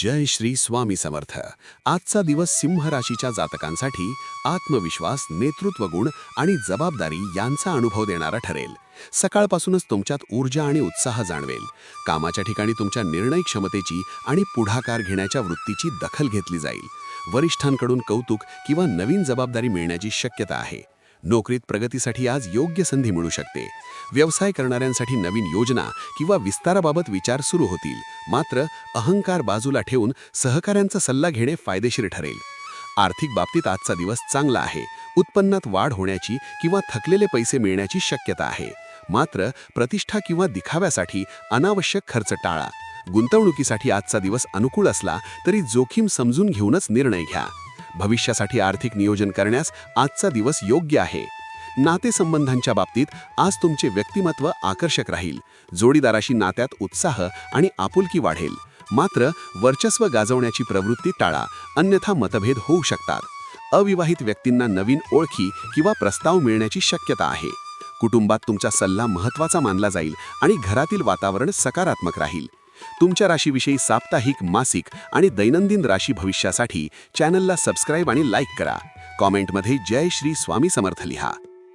जय श्री स्वामी समर्थ. आजचा दिवस सिंह राशीच्या जातकांसाठी आत्मविश्वास, नेतृत्व गुण आणि जबाबदारी यांचा अनुभव देणारा ठरेल. सकाळपासूनच तुमच्यात ऊर्जा आणि उत्साह जाणवेल. कामाच्या ठिकाणी तुमच्या निर्णय क्षमतेची आणि पुढाकार घेण्याच्या वृत्तीची दखल घेतली जाईल. वरिष्ठांकडून कौतुक किंवा नवीन जबाबदारी मिळण्याची शक्यता आहे. नोकरीत प्रगतीसाठी आज योग्य संधी मिळू शकते. व्यवसाय करणाऱ्यांसाठी नवीन योजना किंवा विस्ताराबाबत विचार सुरू होतील. मात्र अहंकार बाजूला ठेवून सहकाऱ्यांचा सल्ला घेणे फायदेशीर ठरेल. आर्थिक बाबतीत आजचा दिवस चांगला आहे. उत्पन्नात वाढ होण्याची किंवा थकलेले पैसे मिळण्याची शक्यता आहे. मात्र प्रतिष्ठा किंवा दिखाव्यासाठी अनावश्यक खर्च टाळा. गुंतवणुकीसाठी आजचा दिवस अनुकूल असला तरी जोखीम समजून घेऊनच निर्णय घ्या. भविष्यासाठी आर्थिक नियोजन करण्यास आजचा दिवस योग्य आहे. नातेसंबंधांच्या बाबतीत आज तुमचे व्यक्तिमत्व आकर्षक राहील. जोडीदाराशी नात्यात उत्साह आणि आपुलकी वाढेल. मात्र वर्चस्व गाजवण्याची प्रवृत्ती टाळा, अन्यथा मतभेद होऊ शकतात. अविवाहित व्यक्तींना नवीन ओळखी किंवा प्रस्ताव मिळण्याची शक्यता आहे. कुटुंबात तुमचा सल्ला महत्त्वाचा मानला जाईल आणि घरातील वातावरण सकारात्मक राहील. तुमच्या राशीविषयी साप्ताहिक, मासिक आणि दैनंदिन राशी भविष्यासाठी चॅनलला सबस्क्राईब आणि लाईक करा. कॉमेंटमध्ये जय श्री स्वामी समर्थ लिहा.